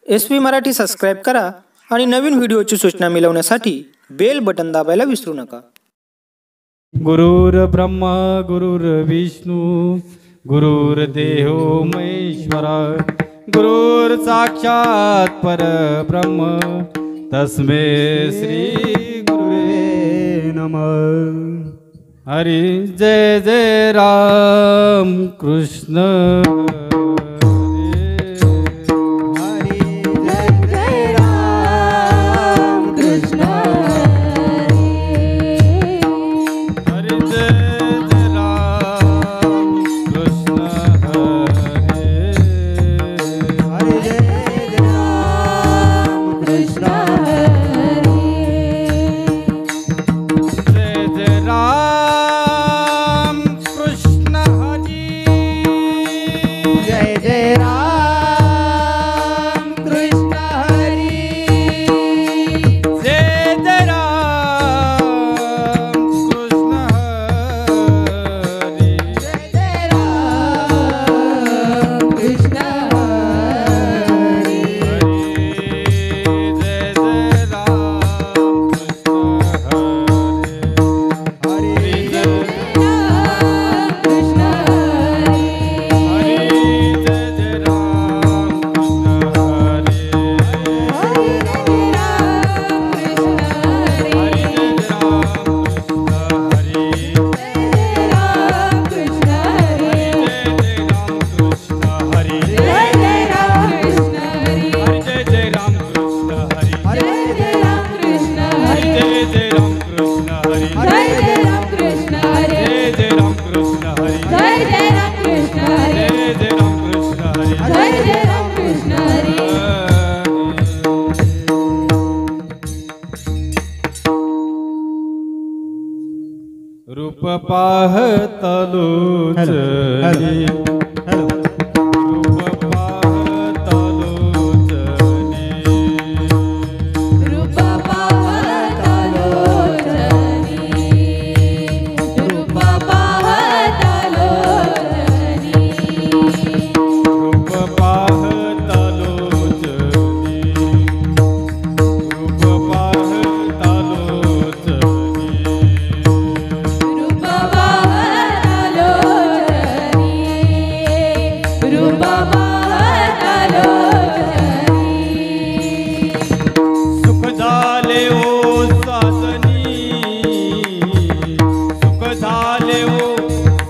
SV Marathi subscribe करा आणि नवीन व्हिडिओची सूचना मिळवण्यासाठी बेल बटन दाबायला विसरू नका. गुरुर् ब्रह्मा गुरुर्विष्णू गुरुर्देवो महेश्वरा गुरुर् साक्षात परब्रह्म तस्मै श्री गुरुवे नमः. हरी जय जय राम कृष्ण रूप पाहतलो जनी रूप पाहतलो जनी रूप पाहतलो जनी रूप पाहतलो जनी रूप पाहतलो जनी रूप पाहतलो जनी सुख झाले ओ साजनी सुख झाले ओ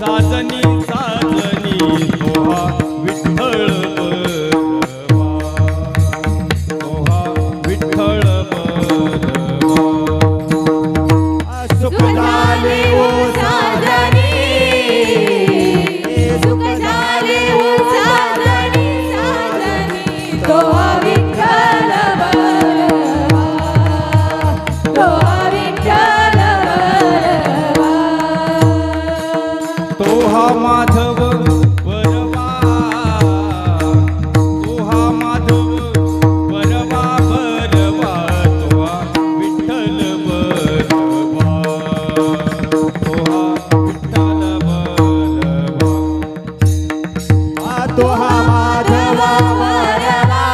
साजनी साजनी तोहा विठ्ठल बरवा तोहा विठ्ठल बरवा सुख झाले ओ साजनी सुख झाले ओ साजनी साजनी तोहा विठ्ठल बरवा तोहा विठ्ठल बरवा तोहा माधव बरवा तोहा माधव बरवा बरवा तोहा विठ्ठल बरवा तोहा विठ्ठल बरवा तोहा माधवा बरवा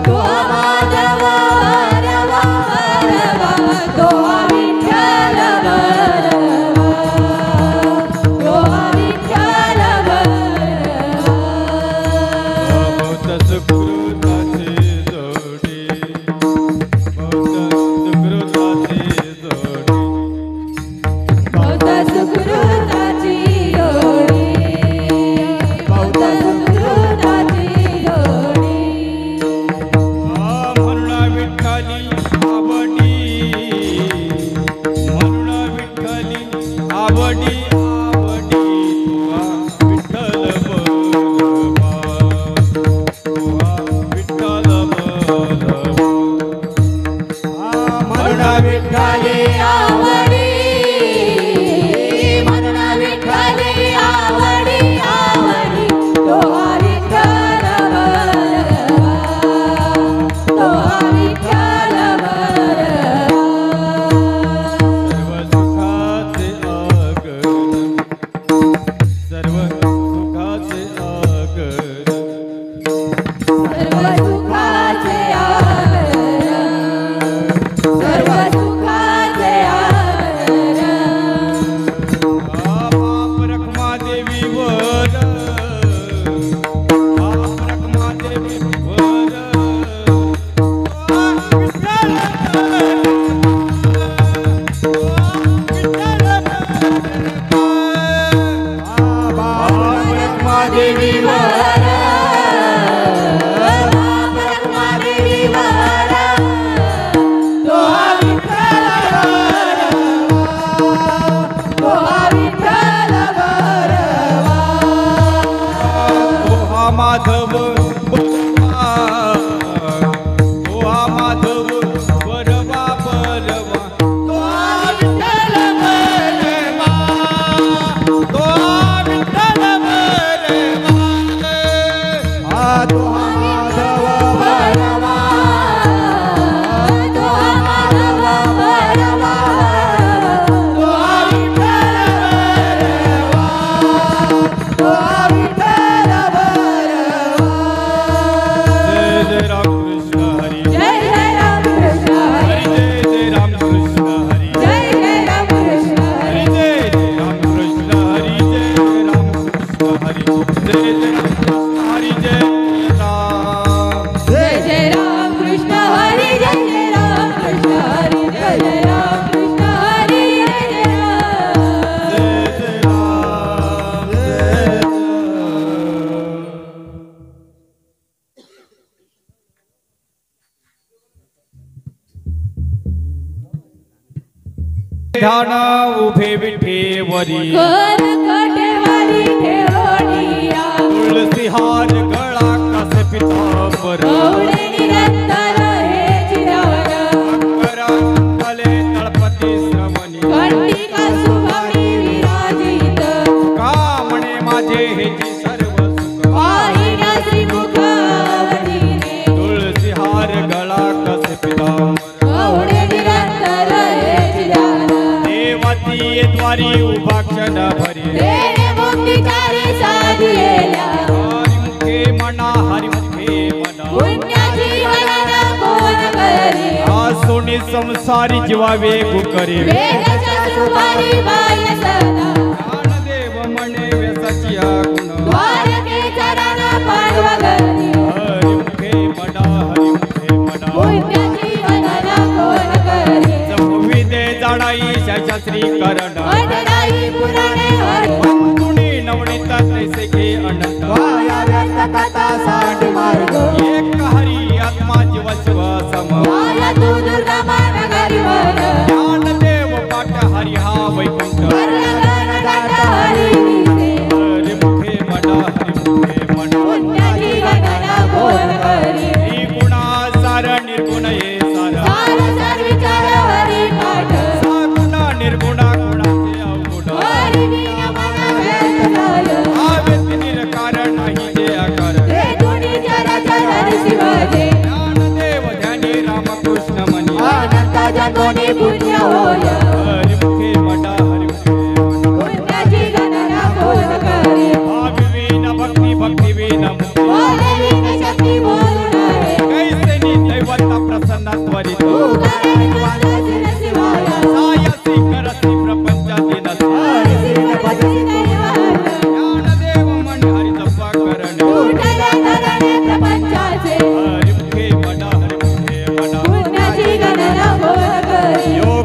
तोहा माधवा बरवा बरवा तोहा विठ्ठल बरवा तोहा विठ्ठल बरवा बहुत सुकृताची जोडी बहुत सुकृताची जोडी बहुत सुकृताची जोडी बहुत सुकृताची जोडी म्हणून विठ्ठली आवडी म्हणून विठ्ठली आवडी आवडी तुवा विठ्ठल बरवा तुवा सर्व सुखाचे आवरण, सर्व सुखाचे आवरण. बाप रखमा देवी वर, बाप रखमा देवी वर. देवी वर, बाप रखमा देवी वर, तो हा विठ्ठल बरवा, तो हा विठ्ठल बरवा. ओ हा माधव बरवा, ओ हा माधव बरवा बरवा. तो हा विठ्ठल बरवा, तो हा विठ्ठल बरवा. तो हा माधव बरवा, तो हा माधव बरवा, तो हा विठ्ठल बरवा, तो हा विठ्ठल बरवा. जय जय राम कृष्ण हरी, जय जय राम कृष्ण हरी, जय जय राम कृष्ण हरी, जय जय राम कृष्ण हरी, जय जय राम कृष्ण हरी, जय जय राम कृष्ण हरी, जय जय कृष्ण हरी, जय राम. जय जय राम कृष्ण हरी, जय जय राम कृष्ण हरी, जय जय राम कृष्ण हरी, जय जय राम. जय जय राम, ध्यान उभे विठेवरी, कर कटेवारी ठेवणिया, तुळसी हार गळा कसे पितांबर, गवळे निरंतर हे चिरवर, करा तले तळपती श्रवणी, कंटिका शुभमी विराजित, का म्हणे माझे हेची सर्व सुख, पाहिल्या श्रीमुखावतीने, तुळसी हार गळा कसे पितांबर, गवळे निरंतर हे चिरवर, देवाती द्वारी उभा क्षण भरी, तेने मुक्तिकारी साधिलेल्या, हरिमुखे म्हणा हरिमुखे म्हणा, पुण्याची गणना कोण करी, सोनी संसारी जीवा वेगू करे, वेदाच्या सुपारी बाह्य सदा, ज्ञानदेव म्हणे व्यसाची गुण, द्वारकेचा राणा पांडवा घरी, हरिमुखे म्हणा हरिमुखे म्हणा, पुण्याची गणना कोण करी, जपवी दे जाणाई शास्त्रीकरण, अडराई पुराणे हरी, तुणी नवनीत तैसे घे अनंत, वाया व्यक्त कथा सांड मार्ग, एक हरी आत्मा जीव शिव सम, वाया तू दुर्गा मान गरीवर, ज्ञानदेव पाठ हरी हा वैकुंठ, वर्ण गण गाठ हरी दिसे, हरिमुखे म्हणा हरिमुखे म्हणा, पुण्याची गणना कोण करी, गुणा सार निर्गुण ये सार, सार सार विचार हरी पाठ, गुण निर्गुणा गुणाचे अवगुण, हरी वीण मन भेद लय, व्यक्ती निरकार नाही जे आकार, ते तुनी चराचर हरी शिवाजे, ज्ञानदेव ध्यानी रामकृष्ण मनी, अनंत जन्मोनी पुण्य होय, हरिमुखे म्हणा हरिमुखे म्हणा, पुण्याची गणना कोण करी, भावी वीण भक्ती भक्ती वीण मुक्ती, बोले वीण शक्ती बोलू नये, कैसे नि दैवता प्रसन्न त्वरित, तू करे वादसिन शिवाय, सायसी करसी प्रपंचाती नसे, हरी सिर पदसी दैवान, ज्ञानदेव मन हरि जपा करणे, उठल्या धरणे प्रपंचाचे, हरिमुखे म्हणा हरिमुखे म्हणा, पुण्याची गणना कोण करी, योग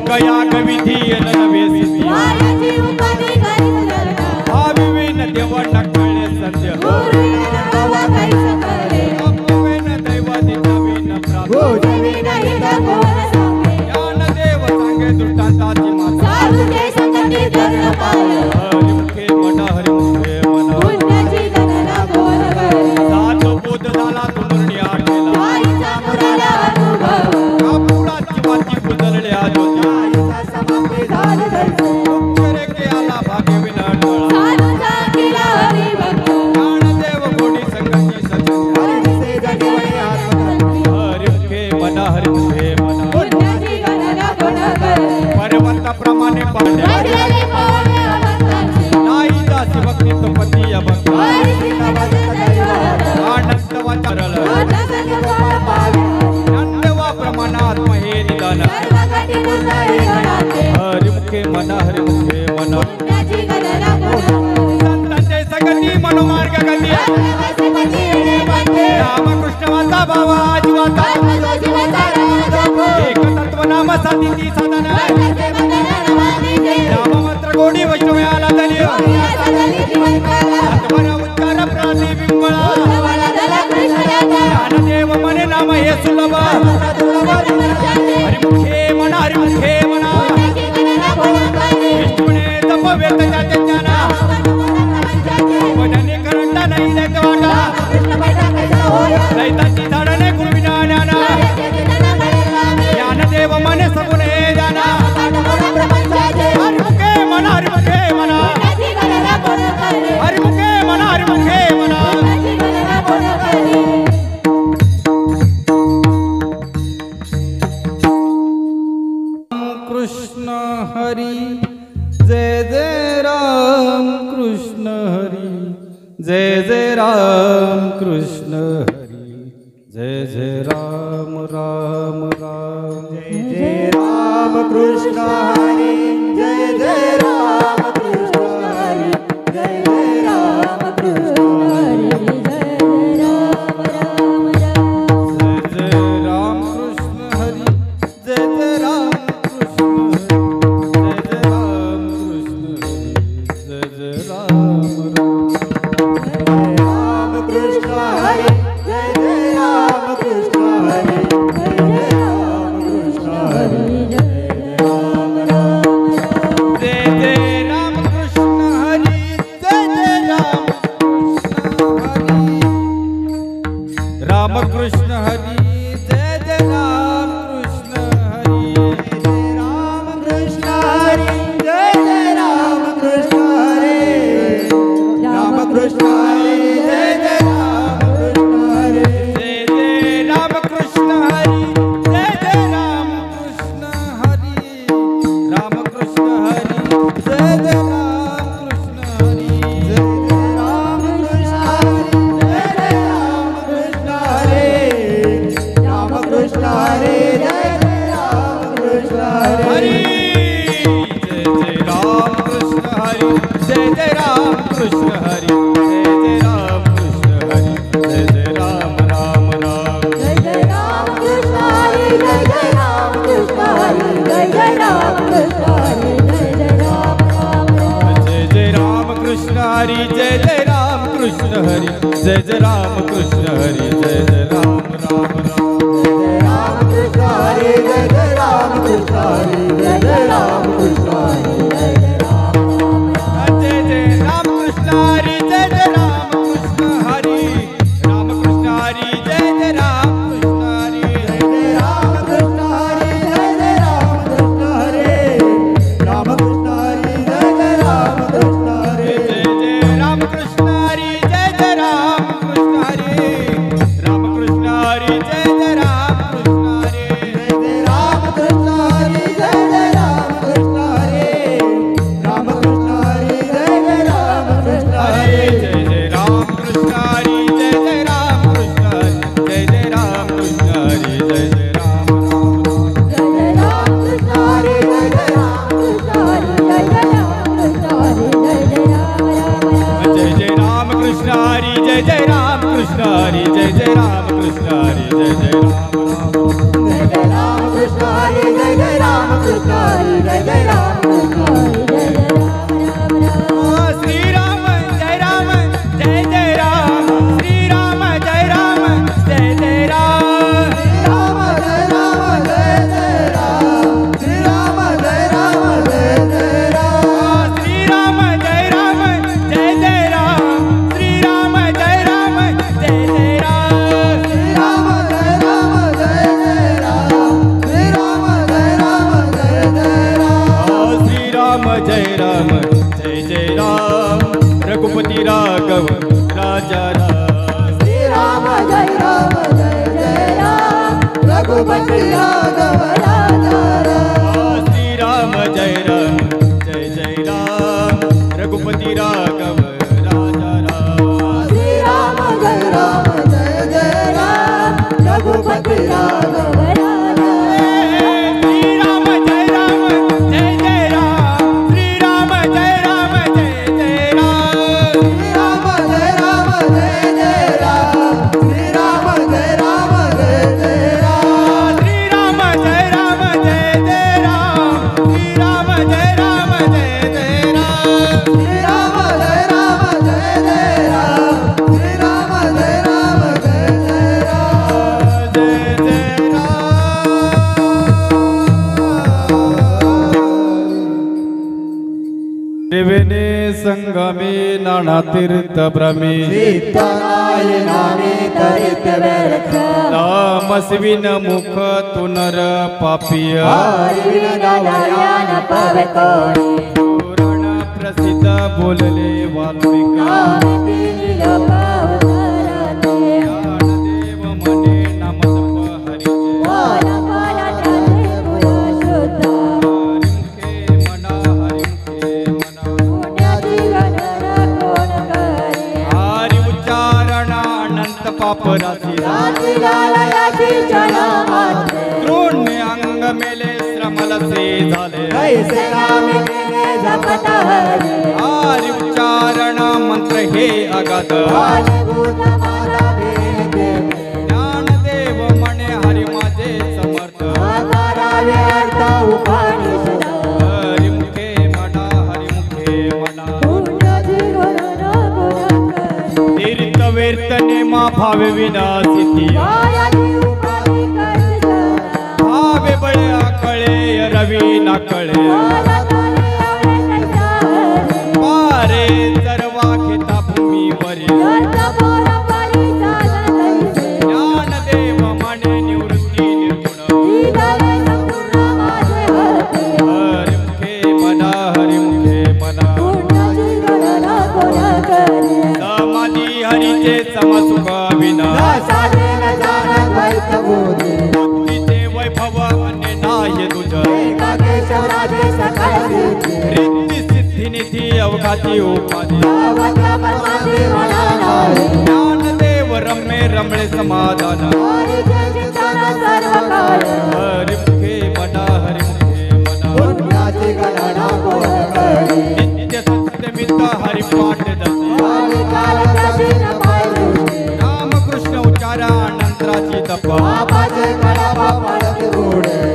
भावा जीवाचा एक तत्व नाम साधी साधन नाममात्र गोडी वैष्णव्याला झाली आत्मन उच्चार प्रतिबिंबळा ज्ञानदेव मने नाम हे सुलभ हरिमुखे म्हणा विष्णुने तप व्यक्त जाते ज्ञाना वदने करंटा नाही देत वाटा दैताची झाडने गुरुविना ज्ञाना ज्ञानदेव मने सगुणे जाना हरिमुखे म्हणा हरिमुखे म्हणा कृष्ण हरी जय जय राम कृष्ण हरी जय जय राम कृष्ण हरी जय जय राम राम राम जय जय राम कृष्ण हरी जय जय राम कृष्ण हरी जय जय राम कृष्ण हरी जय जय राम कृष्ण हरी जय जय राम कृष्ण हरी जय जय राम कृष्ण हरी जय जय राम कृष्ण हरी जय जय राम कृष्ण हरी जय जय राम कृष्ण हरी जय जय राम राम कृष्ण हरी जय जय राम कृष्ण हरी राम कृष्ण हरी जय जय राम कृष्ण हरी राम कृष्ण हरी जय जय राम कृष्ण हरी जय जय राम कृष्ण हरी जय जय राम कृष्ण हरी राम कृष्ण हरी जय जय राम कृष्ण हरी जय जय राम कृष्ण हरी जय जय राम कृष्ण हरी राम कृष्ण हरी जय जय राम कृष्ण हरी जय जय राम कृष्ण हरी जय जय राम कृष्ण हरी जय जय राम कृष्ण हरी जय जय राम राम राम जय जय राम कृष्ण हरी जय जय राम कृष्ण हरी जय जय राम कृष्ण हरी जय जय राम राम राम जय जय राम कृष्ण हरी जय जय राम कृष्ण हरी जय जय राम कृष्ण हरी जय जय राम राम राम राम कृष्ण हरी जय जय राम कृष्ण हरी जय जय राम कृष्ण हरी जय जय राम जय जय राम कृष्ण हरी जय जय राम कृष्ण हरी राम कृष्ण हरी जय जय राम कृष्ण हरी जय जय राम कृष्ण हरी जय जय राम कृष्ण हरी राम कृष्ण हरी जय जय राम कृष्ण हरी जय जय राम कृष्ण हरी जय जय राम कृष्ण हरी राम कृष्ण हरी जय जय राम कृष्ण हरी जय जय राम कृष्ण हरी जय जय राम कृष्ण हरी राम कृष्ण हरी जय जय राम कृष्ण हरी जय जय राम कृष्ण हरी जय जय राम कृष्ण हरी जय जय राम कृष्ण हरी जय जय राम जय जय राम कृष्ण हरी जय जय राम कृष्ण हरी जय जय राम कृष्ण हरी जय जय राम राम राम जय जय राम कृष्ण हरी जय जय राम कृष्ण हरी जय जय राम कृष्ण हरी जय जय राम जय जय राम कृष्ण हरी जय जय राम कृष्ण हरी जय जय राम कृष्ण हरी जय जय राम राम राम श्री राम जय राम जय जय राम श्री राम जय राम जय जय राम राम जय राम जय जय राम श्री राम जय राम जय जय राम श्री राम जय राम जय जय राम श्री राम जय राम जय जय राम श्री राम जय राम जय जय राम श्री राम जय राम जय जय राम श्री राम जय राम जय जय राम रघुपति राघव राजा राम श्री राम जय राम रघुपति राघव राजा राम श्री राम जय राम रघुपति राघव राजा राम श्री राम जय राम रघुपति राघव राजा श्री राम जय राम जय जय राम श्री राम जय राम जय जय राम श्री राम जय राम जय जय राम श्री राम जय राम संगमे नाना तीर्थ भ्रमे सिद्धनाय नामे तरित व्यर्थ तामस्विन मुख तु नर पापिय हरिविन दयान पवे कोणी पुराण प्रसिद्ध बोलले वाल्मिक ज्ञानदेव मने नामजप हरिचे हरिमुखे मना हरि उच्चारण अनंत पाप राशी तृण्य अंग मेले श्रमल से झाले कैसे नामे केले जपत हरी हरि उच्चारण मंत्र हे अगाध आदिभूत मारा भेदे ज्ञानदेव मने हरि माझे समर्थ आकारावे अर्थ उपनिषद हरिमुखे मना पुण्य जीवन गुण करे तीर्थ वेर्त नेमा भावे विनाशिती भावे बळे आकळे रवी नाकळे पारे सर्वा घेता भूमीवरी ज्ञानदेव मने निवृत्ती निर्गुण हरिमुखे मना समाधी हरीचे समसुख विना बुद्धीचे वैभव अन्य नाही तुझ रिद्धी सिद्धी निधी अवघाती उपाधी ज्ञानदेव रम्ये रमळे समाधान हरिमुखे मना नित्य सत्यमित हरिपाठ दसे रामकृष्ण उच्चारा अनंतराची तप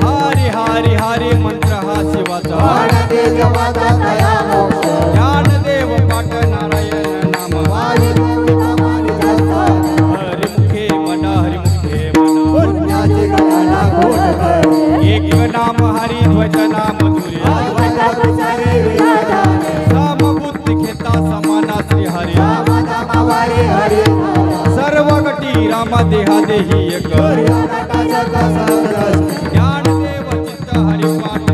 हरि हरि हरि मंत्र हा शिवाचा ज्ञानदेव पाठ नारायण नाम हरिमुखे मना एक नाम हरि ध्वज नाम समबुद्धी घेता समाना श्री हरि सर्व गटी राम देहा देही एक ज्ञानदेव चित्त हरि पाठ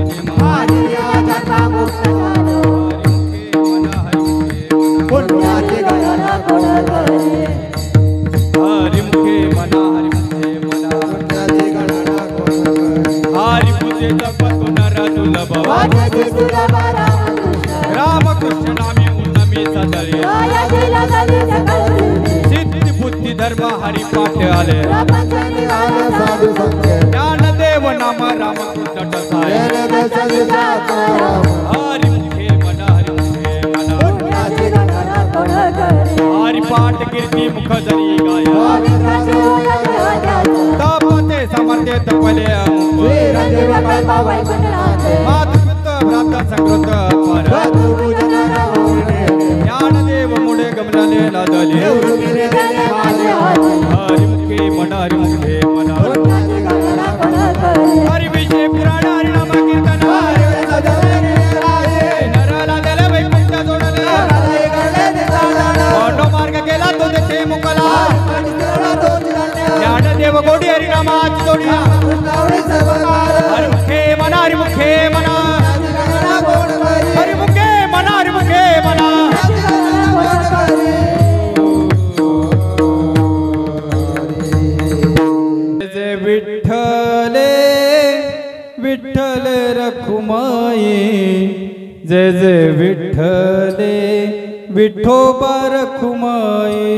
हरिमुखे मना हरि पूजे जप तु नर दुर्लभ रामकृष्ण नामे उन्नमी सदरे सिद्धी बुद्धी धर्म हरि पाठ आले ज्ञानदेव नाम रामकृष्ण टसाय हरिमुखे मना हरि पाठ कीर्ती मुख धरी गाय तपते समर्थे तपले मातृकृत भ्राता संकृत ज्ञानदेव मुळे गमनाले लादले हरिमुखे मना हरि विषय पुराण हरि नाम कीर्तन नरला दले वैकुंठ जोडले पांडव मार्ग गेला तो तेथे मुकला ज्ञानदेव गोडी हरि नामाची जोडी हरिमुखे मना हरिमुखे मना जय विठ्ठले विठ्ठल रखुमाई जय जय विठ्ठले विठोबा रखुमाई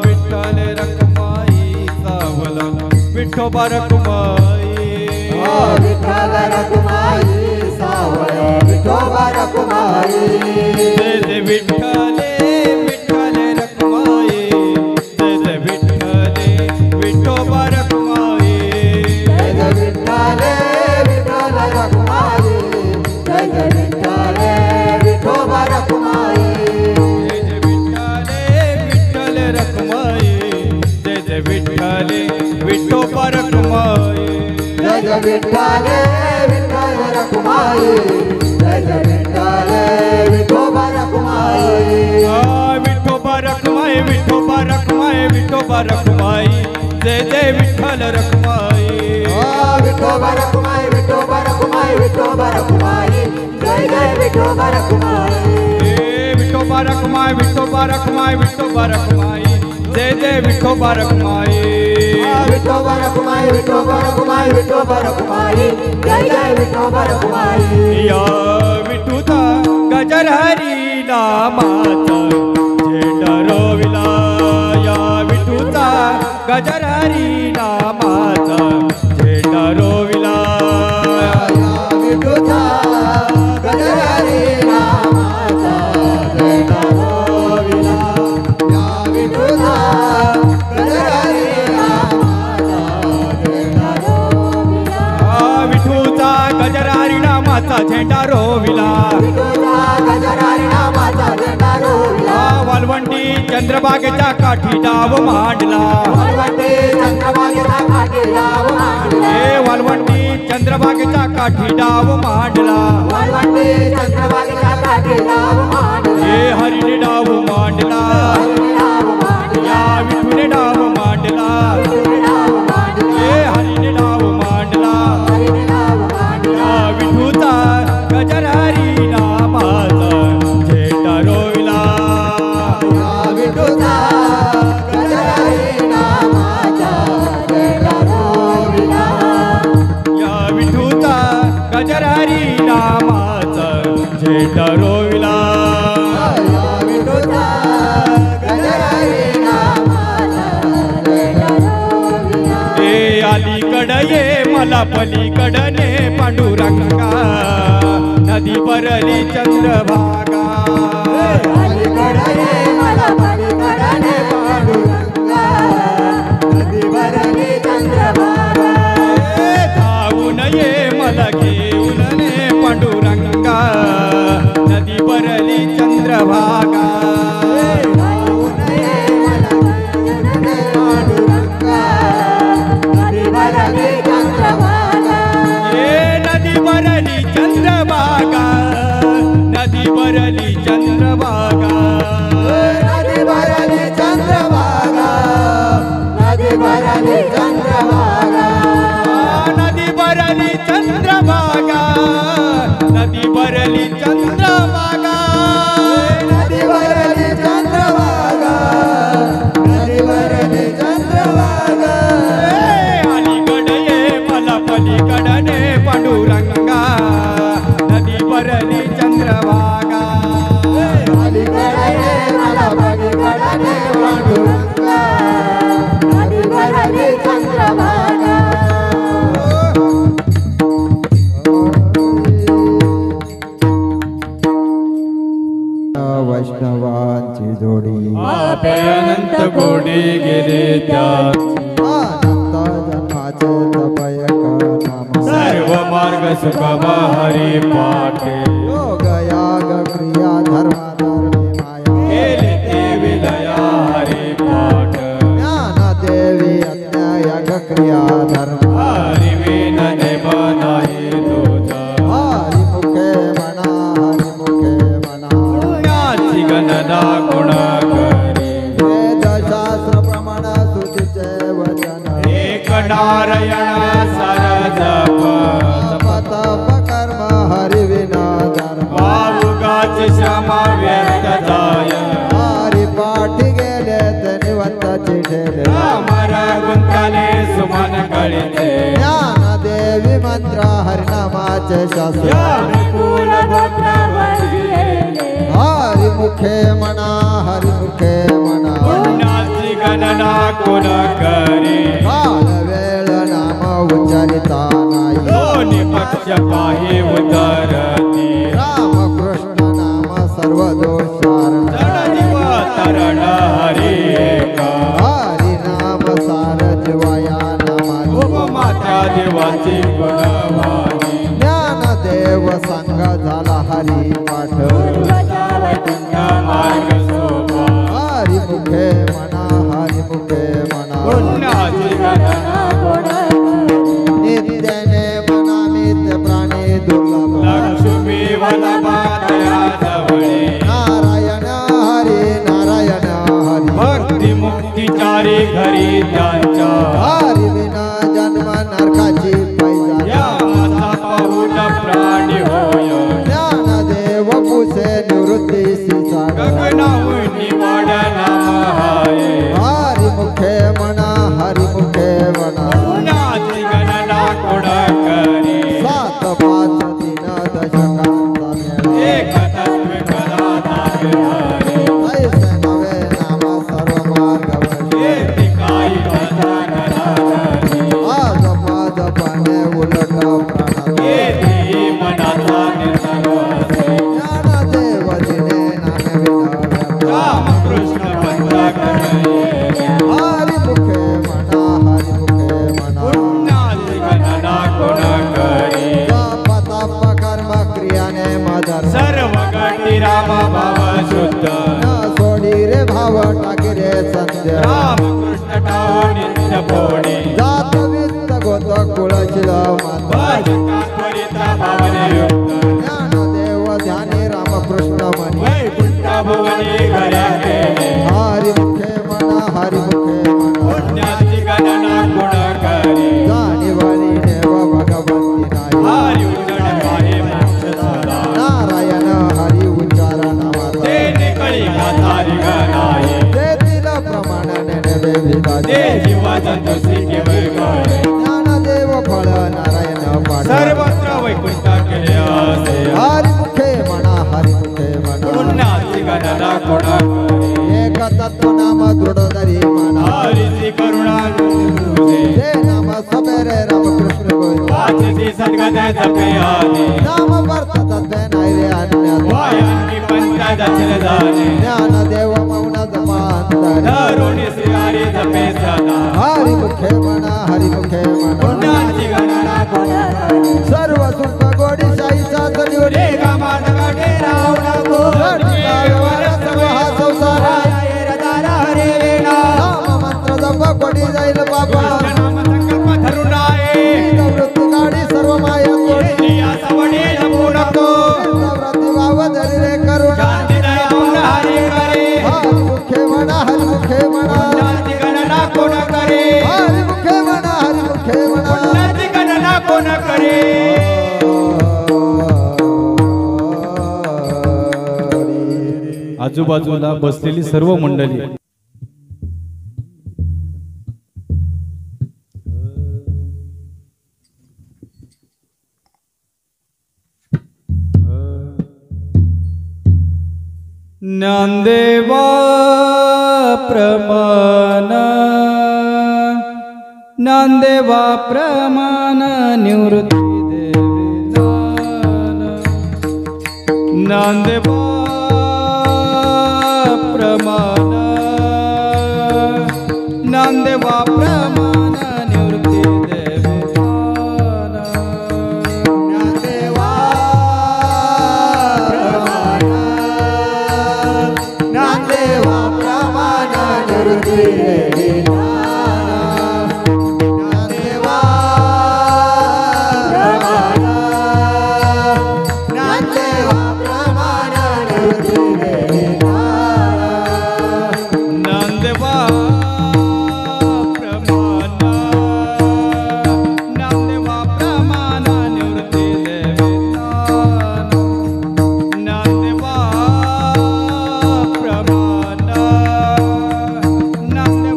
विठ्ठल रखुमाई विठोबा रखुमाई विठ्ठल रखुमाई सावळ विठोबा रखुमाई जय जय विठ्ठले विठ्ठले रखुमाई जय जय विठ्ठले विठोबा रखुमाई जय जय विठ्ठले विठ्ठल रखुमाई जय जय विठ्ठले विठोबा रखुमाई जय जय विठ्ठले विठ्ठले रखुमाई जय जय विठ्ठले विठोबा रखुमाई जय जय विठ्ठले विठ्ठल रखुमाई जय जय विठ्ठले विठोबा रखुमाई विठोबा रखुमाई विठोबा रखुमाई विठोबा रखुमाई जय जय विठ्ठल रखुमाई विठोबा रखुमाई विठोबा रखुमाई विठोबा रखुमाई जय जय विठोबा रखुमाई विठोबा रखुमाई विठोबा रखुमाई विठोबा रखुमाई जय जय विठोबा रखुमाई विठोबा रखुमाई विठोबा रखुमाई विठोबा रखुमाई जय जय विठोबा रखुमाई या विठूचा गजर हरी नामाचा झेंडा रोविला या विठूचा गजर हरी नामाचा झेंडा रोविला विठूचा गजर हरी नामाचा झेंडा रोविला या विठूचा गजर हरी नामाचा झेंडा रोविला विठूचा गजर हरी नामाचा झेंडा रोविला विठूचा गजर हरी नामाचा झेंडा रोविला वालवंडी चंद्रभागेच्या काठी डाव मांडला वालवंडी चंद्रभागेच्या काठी डाव मांडला वालवंडी चंद्रभागेच्या काठी डाव मांडला वालवंडी चंद्रभागेच्या काठी डाव मांडला हरिने डाव मांडला या विठूने डाव मांडला हरिने डाव मांडला या विठूचा गजर हरी नामाचा झेंडा रोविला विठूचा गजर हरी नामाचा झेंडा रोविला या विठूचा गजर हरी नामाचा झेंडा रोविला विठूचा गजर हरी नामाचा झेंडा रोविला अलीकड ये मला पलीकडने पांडुरंगा नदी परली चंद्रभागा अलीकडे मला पलीकडे पांडुरंगा नदी भरली चंद्रभागा धावून ये मला घेऊन ने पांडुरंगा नदी परली चंद्रभागा नदी भरली चंद्रभागा नदी भरली चंद्रभागा नदी भरली चंद्रभागा नदी भरली चंद्रभागा नदी भरली चंद्रभागा नदी भरली चंद्रभागा नदी भरली चंद्रभागा नदी भरली चंद्रभागा अलीकड ये मला पलीकडने पांडुरंगा नदी भरली चंद्रभागा अलीकडे मला पलीकडे पांडुरंगा नदी भरली चंद्रभागा वैष्णवांची जोडी अनंत गोडी गेले त्यात अनंत जन्माचे तपयक नाम सर्व मार्ग सुखम हरी पाठे योग याग क्रिया धर्म धर्मी माया केले ते विलया हरी पाठ ज्ञान देवी अज्ञायग क्रिया धर्म हरी विन नेम नाही तुझा हरि मुखे म्हणा हरि मुखे म्हणा पुण्याची गणना गुण करी वेद शास्त्र प्रमाण सुधीचे वचन एक नारायण सर जप तप कर्म हरि विना धर्म भावुगाच श्रम व्यर्थ जाय हरि पाठी गेले ते निवंत चिठेले अमर गुंतले सुमन कळिते ज्ञान देवी मंत्र हरिनामाचे शास्त्र कुल हरि मुखे म्हणा हरि मुखे म्हणा पुण्याची गणना गुण करी काल वेळ लक्ष काही उतरती रामकृष्ण नाम सर्व दोषारण जड जीव तरण हरी एक हरी नाम सार जीवाया नामाची उपमा त्या देवाची गुणवाणी ज्ञानदेव संग झाला हरी पाठ वैकुंठ मार्ग शोभा हरी मुखे म्हणा हरी मुखे म्हणा पुण्याची गणना नित्याने मना नित्य प्राणी दुर्लभ लक्ष्मी वल्लभा तया जवळे नारायण हरी नारायण हरी भक्ती मुक्तीचारी घरी त्यांच्या हरी विना जन्म नरकाची पैजा या माता पाहून प्राणी होय ज्ञानदेव पुसे निवृत्ती सागर गगनाहून निवड नाम हाय हरी मुखे म्हणा हरी मुखे म्हणा पुण्याची गणना कोण करी 7 5 3 दशकांचा मेळा एक तत्व कला नागधारी ऐसे नवे नाम सर्व मार्गवरी येती काही वचन राधारी आज माझ पाने उलट प्राण येती मनाचा निर्णय ज्ञानदेव दिने नाम विनाव्या रामकृष्ण पंथ करे हरी मुखे म्हणा हरी मुखे म्हणा पुण्याची गणना कोण करी जप तप कर्म क्रियाने मदर सर्व गटी राम भाव शुद्ध न सोडी रे भाव टाकी रे संध्या रामकृष्ण टाव नित्य पोणी जात वित्त गोत कुळशील माता भजता त्वरिता भावने युक्त ज्ञानदेव ध्यानी रामकृष्ण मनी वैकुंठ भुवनी घरे गेले हरी मुखे म्हणा हरी मुखे म्हणा पुण्याची गणना कोण करी जाणीवली देव भगवंती नाही हरी उजड काही मोक्ष सदा नारायण हरी उच्चार नामाचा ते निकळी गातारी गणाई तेथील प्रमाणाने नवे विधाते ते जीव जंतु श्री वैगळे ज्ञानदेव फळ नारायण पाठ सर्वत्र वैकुंठ केले असे हरी मुखे म्हणा हरी मुखे म्हणा पुण्याची गणना कोण करी एक तत्व नाम दृढ धरी म्हणा हरीची करुणा तुझे ते नाम सबेरे रामकृष्ण गोविंद वाचती सद्गते जपे आदी नाम वर्त तत्वे नाही रे अन्य वायांकी पंच दक्षिण जाणे ज्ञानदेव मौन जमांतर धरुणी श्रीहरी जपे सदा हरी मुखे म्हणा हरी मुखे म्हणा पुण्याची गणना कोण करी सर्व सुख गोडी शाही सासरीवर रे गमात गाठे राव नको व्यवहार सर्व हा संसार नाम मंत्र जप कोडी जाईल बाबा नाम संकल्प धरून आहे वृत्ती गाडी सर्व माया तोडी स्त्रिया सवडे जपू नको व्रती भाव धरी रे करुणा शांती दयाऊन हरी करे हरी मुखे म्हणा हरी मुखे म्हणा पुण्याची गणना कोण करे हरी मुखे म्हणा हरी मुखे म्हणा पुण्याची गणना कोण करे आजूबाजूला बसलेली सर्व मंडळी ज्ञानदेवा प्रमाण ज्ञानदेवा प्रमाण निवृत्ती देवी ज्ञानदेवा प्रमाण ज्ञानदेवा प्रमाण निवृत्ती देवी ज्ञानदेवा प्रमाण ज्ञानदेवा प्रमाण निवृत्ती देवी ज्ञानदेवा प्रमाण ज्ञानदेवा प्रमाण निवृत्ती देवी ज्ञानदेवा प्रमाण ज्ञानदेवा प्रमाण निवृत्ती देवी ज्ञानदेवा प्रमाण ज्ञानदेवा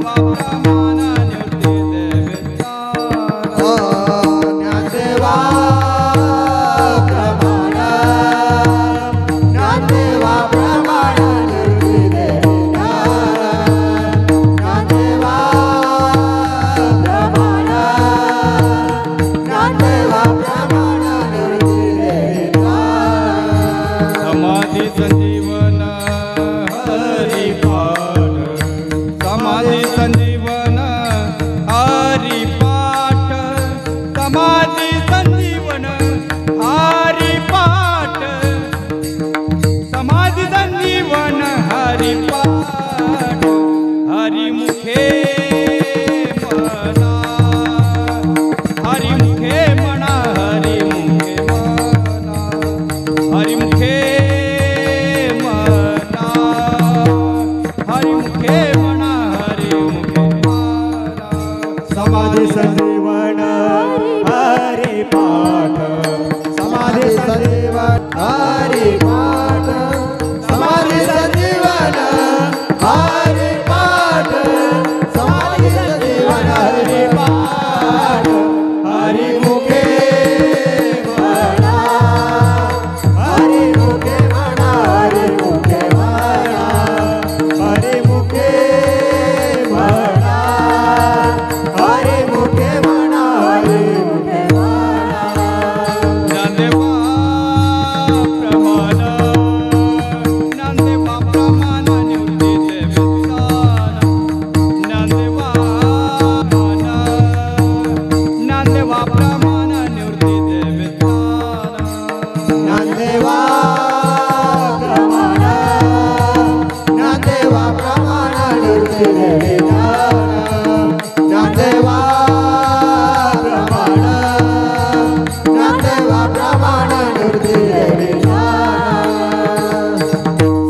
मान निर्दय विधान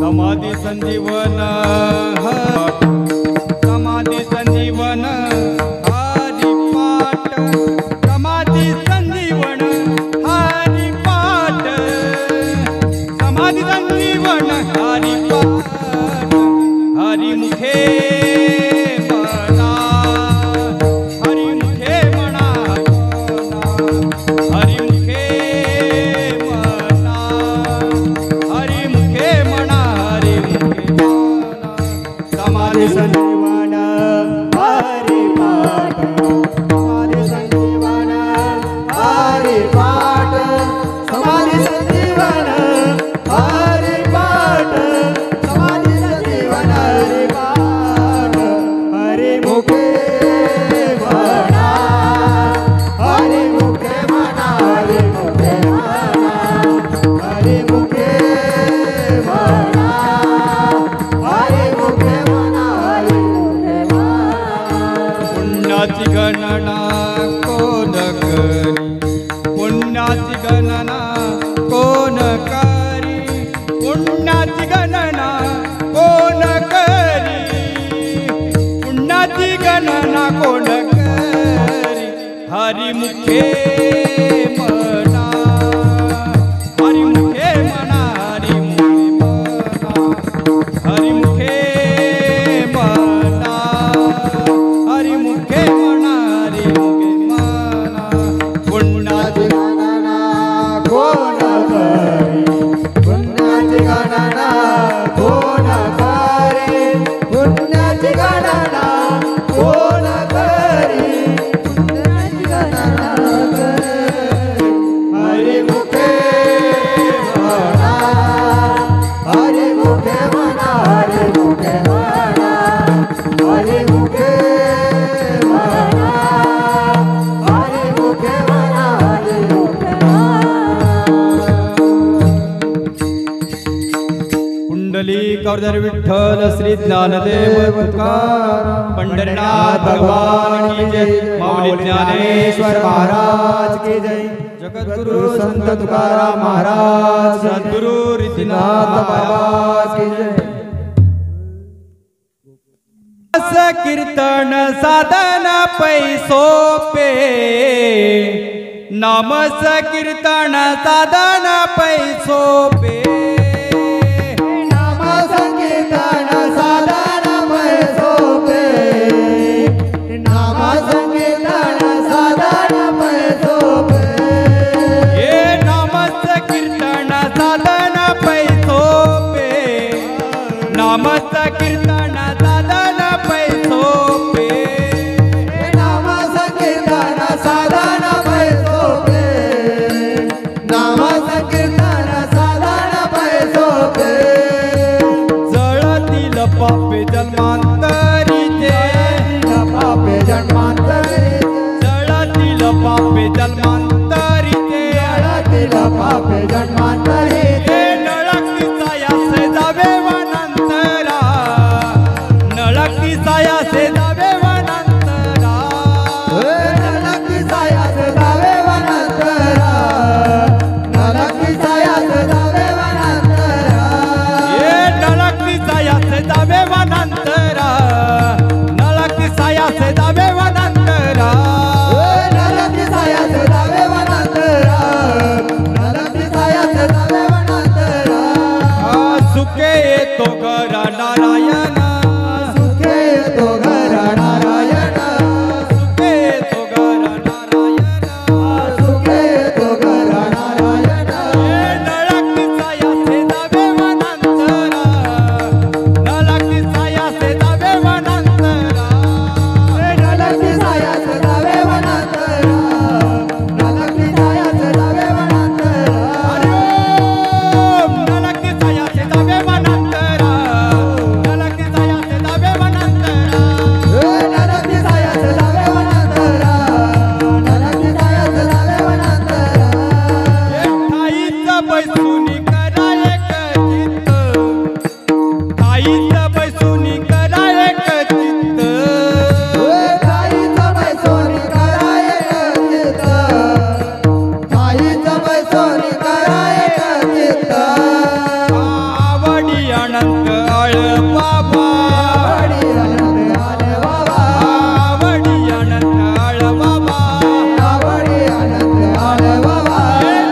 समाधी संजीवन समाधी संजीवन हरिपाठ समाधी संजीवन हरिपाठ समाधी संजीवन हरिपाठ हरिमुखे म्हणा हरिमुखे म्हणा हरिमुखे म्हणा हरिमुखे म्हणा हरिमुखे म्हणा समाधी संजीवन हरिपाठ समाधी संजीवन हरिपाठ समाधी संजीवन हरिपाठ समाधी संजीवन हरिपाठ हरिमुखे म्हणा हरिमुखे म्हणा हरिमुखे म्हणा हरिमुखे म्हणा हरिमुखे म्हणा हरिमुखे म्हणा पुण्याची गणना कोण करी पुण्याची गणना कोण करी पुण्याची गणना कोण करी पुण्याची गणना कोण करी हरिमुखे म्हणा हरिमुखे म्हणा हरिमुखे म्हणा हरिमुखे म्हणा हरिमुखे म्हणा पुण्याची गणना कोण करी पुण्याची गणना कोण करी पुण्याची गणना कोण करी पुण्याची गणना करी हरिमुखे म्हणा हरिमुखे म्हणा हरिमुखे म्हणा हरिमुखे म्हणा हरिमुखे म्हणा हरिमुखे कुंडली कौदर विठ्ठल श्री ज्ञानदेव तुकाराम पंढरीनाथ भगवान की जय माऊली ज्ञानेश्वर महाराज की जय जगद्गुरु संत तुकाराम महाराज सद्गुरु नाथ महाराज की जय कीर्तन साधन पैसोपे नामस कीर्तन साधन पैसोपे नाम संकीर्तन साधन पैसोपे नाम संकीर्तन साधन पैसोपे हे नामस कीर्तन साधन पैसोपे नामस कीर्तन साधन पैसोपे नाम संकीर्तन साधन पैसोपे नाम संकीर्तन साधन पैसोपे जळतील पापे जन्मांतरीचे पापे जन्मांतरी जळतील पापे जन्मांतरीचे जळतील पापे जन्मांतरी हे नळकी सायासे जावे वनांतरा नळकी सायासे जावे वनांतरा नलकी सायास जावे वनांतरा नलकी सायास जावे वनांतरा हे नळकी सायासे जावे वनांतरा नळकी सायासे जावे वनांतरा नलकी सायास जावे वनांतरा नलकी सायास जावे दोन्ही करा एक चित्त आवडी अनंत आळ बाबा आवडी अनंत आळ बाबा आवडी अनंत आळ बाबा आवडी अनंत आळ बाबा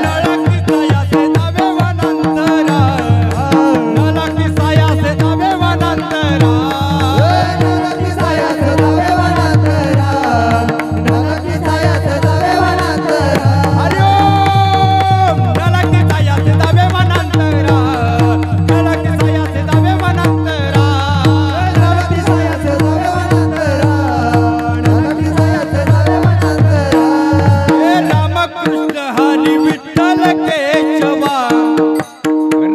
नळकी सायासे जावे वनांतरा नळकी सायासे जावे वनांतरा नरकी सायास जावे वनांतरा नरकी सायास जावे वनांतरा हरि ओम नळकी सायासे जावे वनांतरा नळकी सायासे जावे वनांतरा नरकी सायास जावे वनांतरा नरकी सायास जावे वनांतरा हे रामकृष्ण हरी विठ्ठल केशवा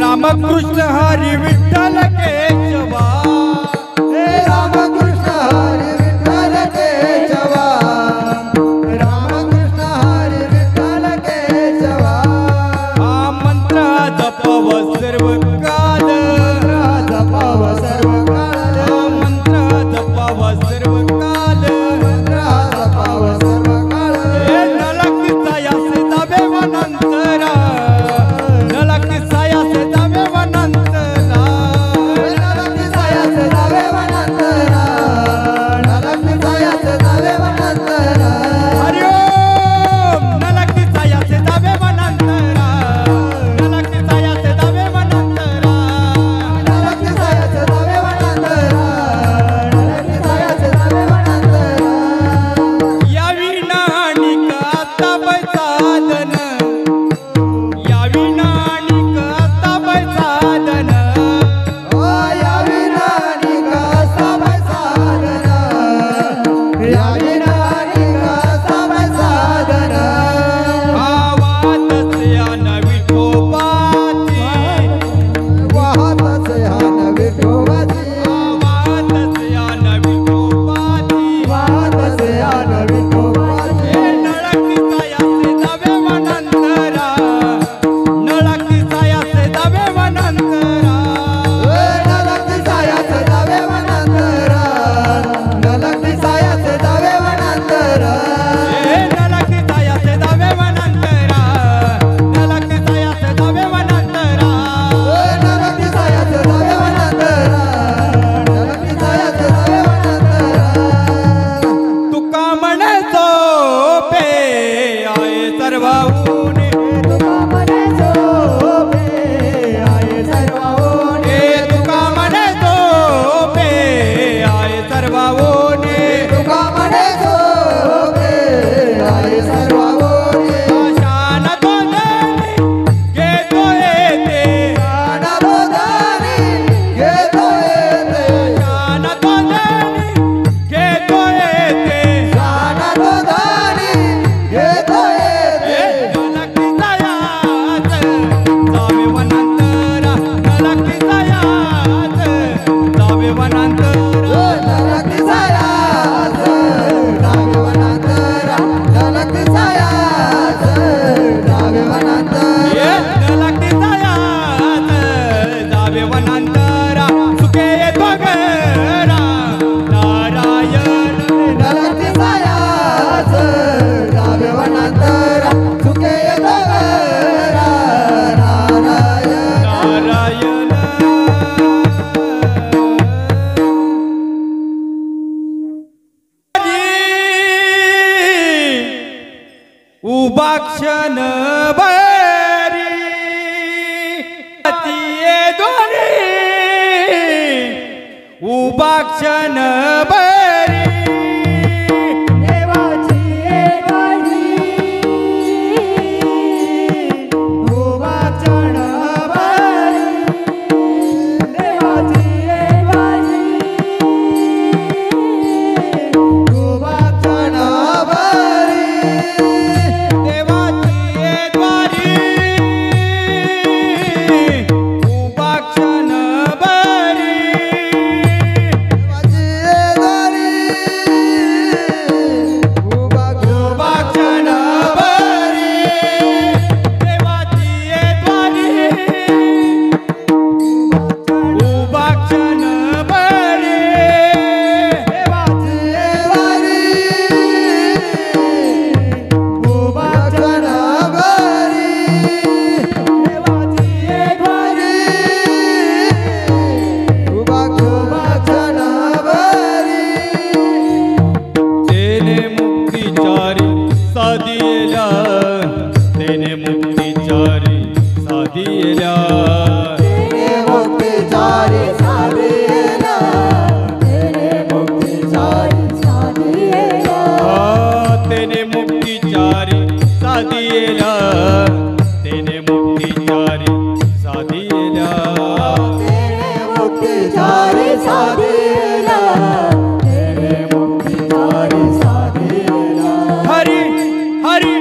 रामकृष्ण हरी विठ्ठल केशवा हे रामकृष्ण हरी विठ्ठल केशवा रामकृष्ण हरी विठ्ठल केशवा हा मंत्र जपव सर्व काल जपाव सर्व काळ हा मंत्र जपव सर्व काल जपाव सर्व काळ हे नलकी सायासे जावे वनांतरा नलकी सायासे जावे वनांतरा नरकी सायास जावे वनांतरा नरकी सायास जावे वनांतरा हरि ओम नलकी सायासे जावे वनांतरा नलकी सायासे जावे वनांतरा नरकी सायास जावे वनांतरा नरकी सायास जावे वनांतरा यावी नाणिक आता बैसादन यावी नाणिक आता बैसादन ओ या विनानी का समय साधना या विनानी का समय साधना आवाज या नवी ठोपाची वाहत सयान विठोबाची आवाज या नवी ठोपाची वाहत सयान विठोबाची हे नळकी सायासे जावे वनांतरा नळकी सायासे जावे वनांतरा नलकी सायास जावे वनांतरा नलकी सायास जावे वनांतरा हे नलकी सायासे जावे वनांतरा नलकी सायासे जावे वनांतरा नलकी सायास जावे वनांतरा नलकी सायास जावे वनांतरा तुका म्हणे सोपे आहे सर्वाऊने तुका म्हणे सोपे आहे सर्वाओने हे तुका म्हणे सोपे आहे सर्वाऊने तुका म्हणे सोपे आहे सर्वाओने शान दोन्ही घेतो येते ज्ञानबोधाने घेतो येते शान दोन्ही घेतो येते ज्ञानबोधाने घेतो येते नलकी सायास जावे वनांतरा नलकी सायास जावे वनांतरा नलकी सायास जावे वनांतरा नलकी सायास जावे वनांतरा नलकी सायास जावे वनांतरा सुखे येतो घरा नारायण नलकी सायास जावे वनांतरा सुखे येतो घरा नारायण नारायण उभा क्षण बरी अतिये दोन्ही उभा क्षण बरी देवाची एक वाणी उभा क्षण बरी देवाची एक वाणी उभा क्षण बरी देवाची ये द्वारी उभा क्षण बरी देवाची साधिला तेने मुक्तिचारी साधिला तेने मुक्तिचारी साधिला तेने मुक्तिचारी साधिला तेने मुक्तिचारी साधिला तेने मुक्तिचारी साधिला तेने मुक्तिचारी साधिला हरी हरी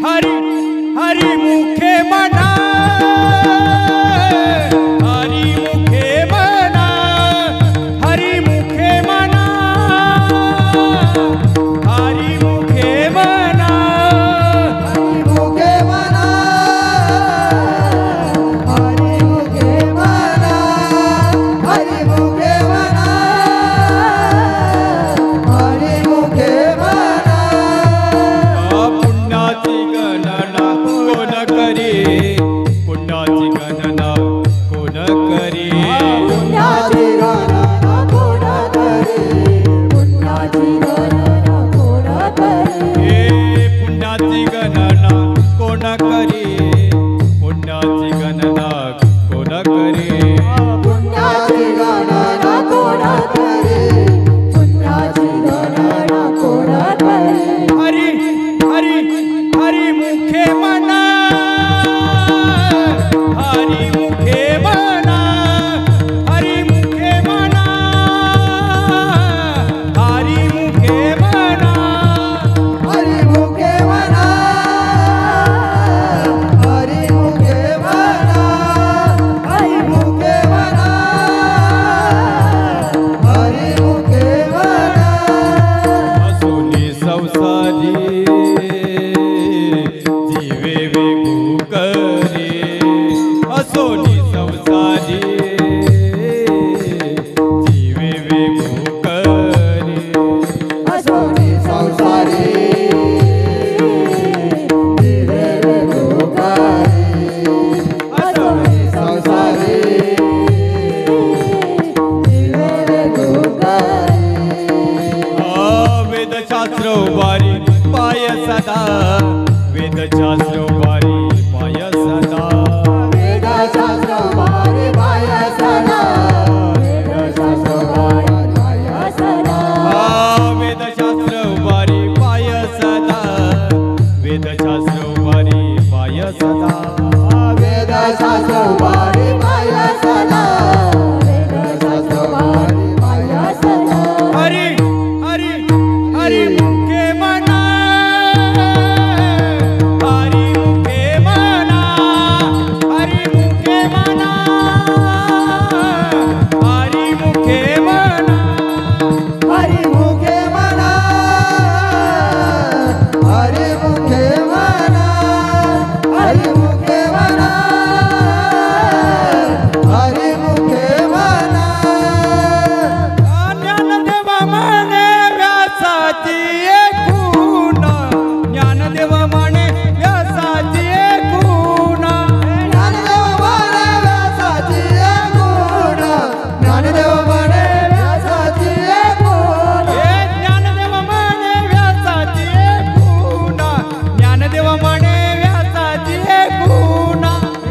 हरी हरी मुखे मना हरी मुखे मना हरी मुखे मना हरी मुखे मना हरि मुखे मना हरि मुखे मना हरि मुखे मना हरि मुखे मना पुण्याची गणना कोण करी पुण्याची गणना कोण करी पुण्याची गणना कोण करी पुण्याची गणना कोण करी हे पुण्याची गणना कोण करी पुण्याची गणना कोण करी पुण्याची गणना कोण करी पुण्याची गणना कोण करी हरी हरी हरी मुखे मना हरी मुखे मना हरी मुखे मना हरी मुखे मना हरि मुखे मना हरि मुखे मना हरि मुखे मना हरि मुखे मना असोनी संसारी जीवे वेगू करे असोनी संसारी जीवे वेगू करे असोनी संसारी दिवे वेगुकारी असोनी संसारी दिवे वेगुकारी वेदशास्त्र उभारी पाय सदा वेदशास्त्र उभारी पाय सदा वेदशास्त्र वारी पाय सदा वेदशास्त्र वारी पाय सदा वेदशास्त्र उभारी पाय सदा वेदशास्त्र उभारी पाय सदा वेदशास्त्र वारी पाय सदा वेदशास्त्र वारी पाय सदा हरी हरी हरी मुखे मना हरी मुखे मना हरी मुखे मना हरी मुखे मना हरि मुखे मना हरि मुखे मना हरि मुखे मना हरि मुखे मना ज्ञानदेव म्हणे व्यासाची एकूण ज्ञानदेव म्हणे व्यासाची एकूण ज्ञानदेव म्हणे व्यासाची एकूण ज्ञानदेव म्हणे व्यासाची एकूण हे ज्ञानदेव म्हणे व्यासाची एकूण ज्ञानदेव म्हणे व्यासाची एकूण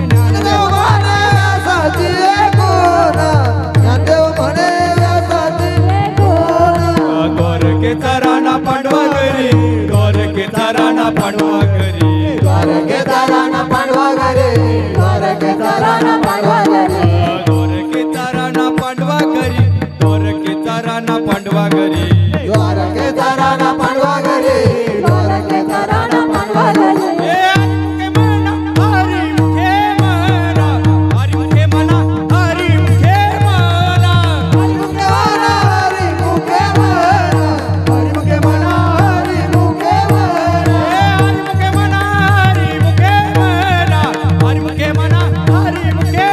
ज्ञानदेव म्हणे व्यासाची एकूण ज्ञानदेव म्हणे व्यासाची एकूण द्वारकेचा राणा पांडवा घरी द्वारकेचा राणा पांडवा घरी द्वारकेचा राणा पांडवा घरी द्वारकेचा राणा पांडवा घरी द्वारकेचा राणा पांडवा घरी द्वारकेचा राणा पांडवा घरी द्वारकेचा राणा पांडवा घरी द्वारकेचा राणा पांडवा घरी हे हरी मुखे मना हरी मुखे मना हरी मुखे मना हरि मुखे मना हरि मुखे मना हरि मुखे मना हरि मुखे मना हरी मुखे मना हरी मुखे मना हरी मुखे मना हरी मुखे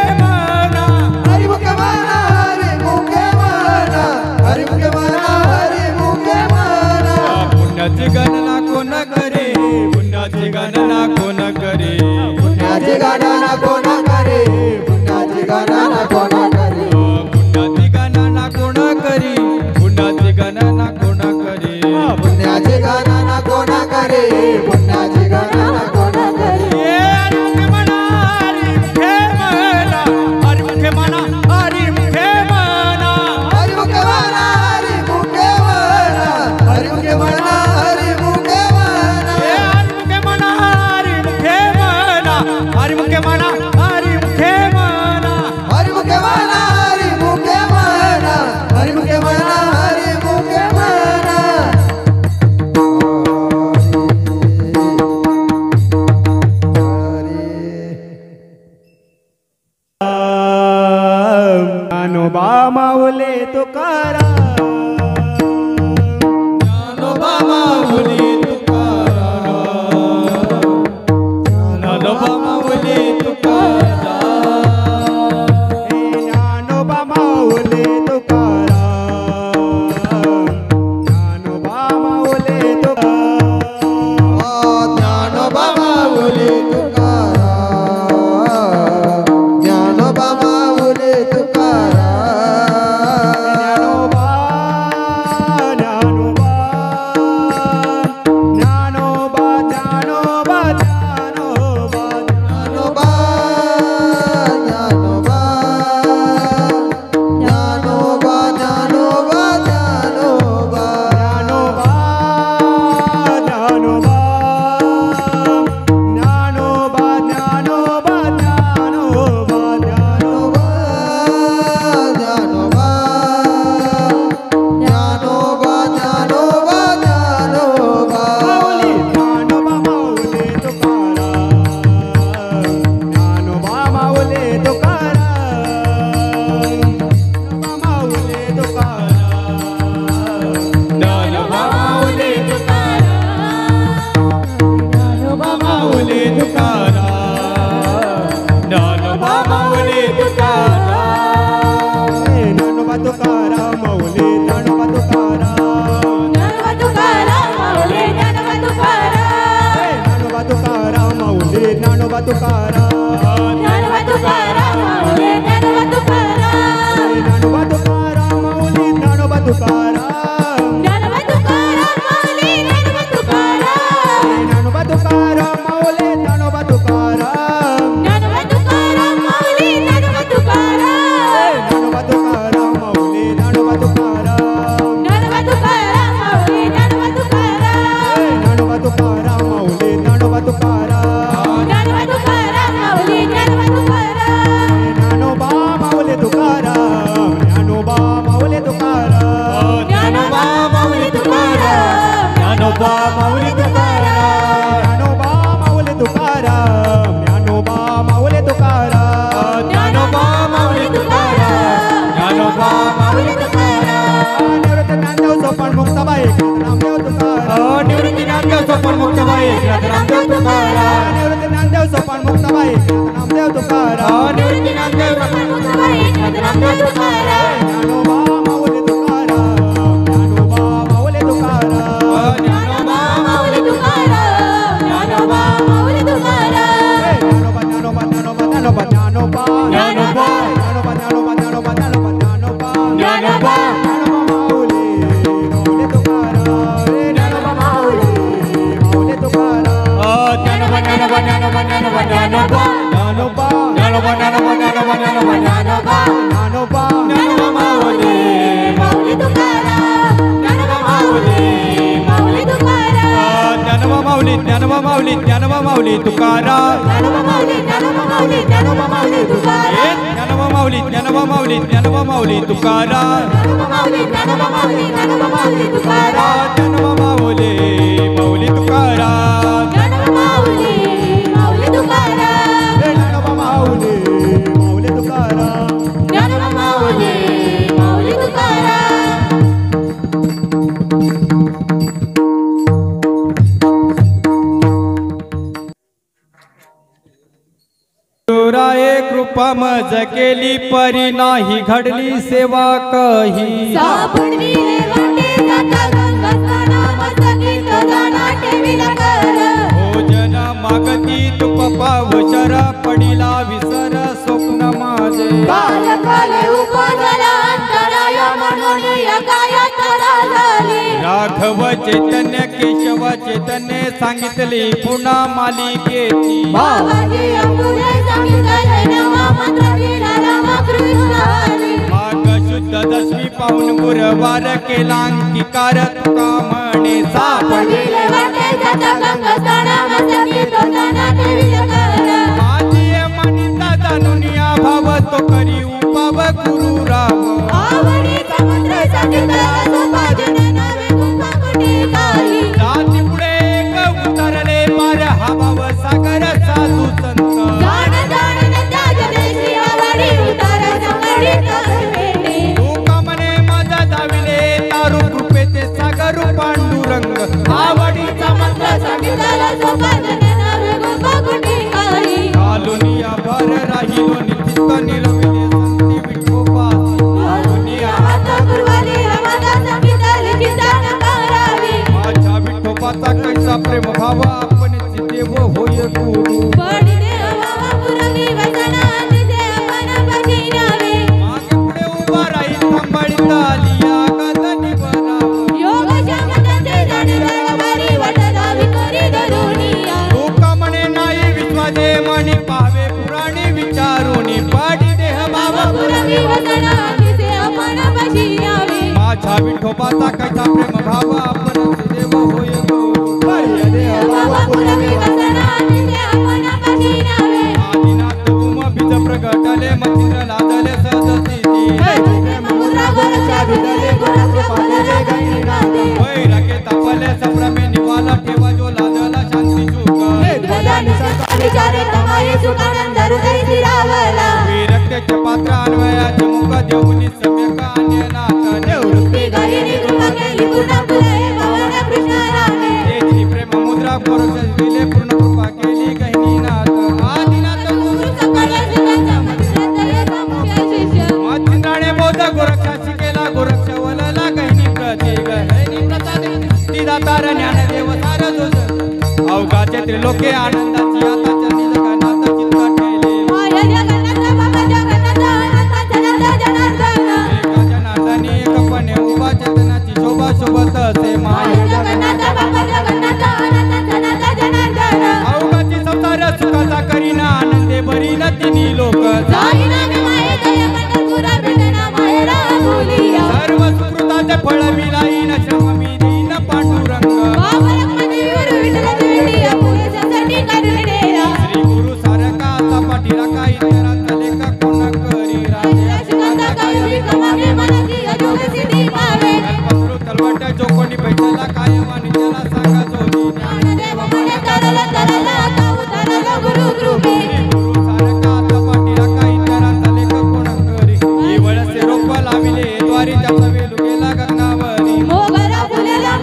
ज्ञानोबा माऊली तुकाराम ज्ञानोबा माऊली तुकाराम ज्ञानोबा माऊली तुकाराम ज्ञानोबा माऊली तुकाराम ज्ञानोबा माऊली तुकाराम ज्ञानोबा माऊली तुकाराम ज्ञानोबा माऊली तुकाराम ज्ञानोबा ज्ञानोबा ज्ञानोबा ज्ञानोबा ज्ञानोबा ज्ञानोबा ज्ञानोबा ज्ञानोबा ज्ञानोबा ज्ञानोबा ज्ञानोबा ज्ञानोबा ज्ञानोबा ज्ञानोबा ज्ञानोबा ज्ञानोबा ज्ञानोबा ज्ञानोबा माऊली ज्ञानोबा माऊली तुकाराम ज्ञानोबा माऊली तुकाराम माऊली तुकाराम ज्ञानोबा माऊली ज्ञानोबा माऊली तुकाराम ज्ञानोबा माऊली तुकाराम ज्ञानोबा तुकाराम माऊली ज्ञानोबा तुकाराम ज्ञानोबा तुकाराम माऊली ज्ञानोबा तुकाराम ज्ञानोबा तुकाराम माऊली ज्ञानोबा तुकाराम ज्ञानोबा तुकाराम माऊली ज्ञानोबा तुकाराम ज्ञानोबा तुकाराम माऊली ज्ञानोबा तुकाराम ज्ञानोबा तुकाराम माऊली ज्ञानोबा तुकाराम ज्ञानोबा तुकाराम माऊली ज्ञानोबा तुकाराम ज्ञानोबा तुकाराम माऊली ज्ञानोबा तुकाराम ज्ञानोबा तुकाराम माऊली ज्ञानोबा तुकाराम ज्ञानोबा तुकाराम माऊली ज्ञानोबा तुकाराम ज्ञानोबा तुकाराम माऊली ज्ञानोबा तुकाराम ज्ञानोबा तुकाराम माऊली ज्ञानोबा तुकाराम ज्ञानोबा माऊली तुकाराम ज्ञानोबा माऊली तुकाराम ज्ञानोबा माऊली तुकाराम ज्ञानोबा माऊली तुकाराम ज्ञानोबा माऊली तुकाराम ज्ञानोबा माऊली तुकाराम ज्ञानोबा माऊली तुकाराम ज्ञानोबा माऊली तुकाराम निवृत्त ज्ञानदेव सोपान मुक्ताबाई रामदेव तुकाराम निवृत्ती ज्ञानदेव सोपान मुक्ताबाई रामदेव तुकाराम निवृत्त ज्ञानदेव सोपान मुक्ताबाई रामदेव तुकाराम निवृत्ती ज्ञानदेव सोपान मुक्ताबाई रामदेव तुकाराम ज्ञानोबा माऊली तुकाराम ज्ञानोबा माऊली तुकाराम ज्ञानोबा माऊली तुकाराम ज्ञानोबा माऊली तुकाराम ज्ञानोबा ज्ञानोबा ज्ञानोबा ज्ञानोबा ज्ञानोबा ज्ञानोबा ज्ञानोबा ज्ञानोबा ज्ञानोबा ज्ञानोबा ज्ञानोबा ज्ञानोबा ज्ञानोबा माऊली माऊली तुकाराम रे ज्ञानोबा माऊली माऊली तुकाराम ज्ञानोबा ज्ञानोबा ज्ञानोबा ज्ञानोबा ज्ञानोबा ज्ञानोबा ज्ञानोबा ज्ञानोबा ज्ञानोबा ज्ञानोबा ज्ञानोबा ज्ञानोबा ज्ञानोबा माऊली माऊली तुकाराम ज्ञानोबा माऊली माऊली तुकाराम ज्ञानोबा माऊली ज्ञानोबा माऊली ज्ञानोबा माऊली तुकाराम ज्ञानोबा माऊली ज्ञानोबा माऊली ज्ञानोबा माऊली तुकाराम ज्ञानोबा माऊली ज्ञानोबा माऊली ज्ञानोबा माऊली तुकाराम ज्ञानोबा माऊली ज्ञानोबा माऊली ज्ञानोबा माऊली तुकाराम ज्ञानोबा माऊली माऊली तुकाराम ज्ञानोबा माऊली माऊली तुकाराम ज्ञानोबा माऊली माऊली तुकाराम ज्ञानोबा माऊली माऊली तुकाराम राये कृपा मज केली परी नाही घडली सेवा कही सापडविले वाटे जाता गंगा स्नानाम संगीत गाना ठेविला कर भोजन मागती तुप पावशर पडिला विसर स्वप्न माझे काल काले उपजला अंतराय म्हणून या कायात राजली राघव चैतन्य केशव चैतन्य सांगितली पुन्हा मालिकेची बाबाजी अंबुले सांगितले नवा मंत्र दिला रामकृष्ण हरी माघ शुद्ध दशमी पाहून गुरुवार केला अंगीकार तुका म्हणे सापडविले वाटे जाता गंगा स्नानाम संगीत गाना ठेविला कर माझी मानिता जाणून या भाव तो करी उपाव गुरु राम आवडी समुद्र संगीत सुपाजन नवे कुंभकुटी काही जाती पुढे एक उतरले पार हा भाव सागर साधू संत जाण जाण नद्या जदेशी आवडी उतार संगडी करवे गोपाचा कैसा प्रेम भाव आपण देव होय गो आदिनाथ तुम बीज प्रगटले मथिर लादले सदती वैराग्य तापले संभ्रमे निवाला ठेवा जो लादला शांती सुख विरक्तेचे पात्र अन्वयाचे मुख देऊनी सम्यक अन्यनाथ तेची प्रेम मुद्रा परोक्ष दिले पूर्ण कृपा केली गहिनीनाथ आदिनाथ मच्छिंद्राने बौद्ध गोरक्षा शिकेला गोरक्ष वलला गहिनी प्रती गहिनी प्रसाद ती दातार ज्ञानदेव सार जोज अवघाचे त्रिलोके आनंदाची आता चरणी जगन्नाथ चिंता ठेले एका जनार्दनी एकपणे उभा चेतनाची शोभा शोभत असे माय अवघाची संसार सुखाचा करीना आनंदे भरील तिन्ही लोक सर्व सुकृताचे फळ मिळाईन श्रम मी देईन पांडुरंग श्री गुरु सारका आता पाठीला काही इतरांचा लेखा कोण करी कल्पतरू तलवट जो कोणी बैठला काय वाणी त्याला सांगा जोडी श्री गुरु सारका आता पाठीला काही इतरांचा लेखा कोण करी ही वळसे रोप लाविले द्वारी त्याचा वेलू गेला गंगावरी मोगरा फुलेला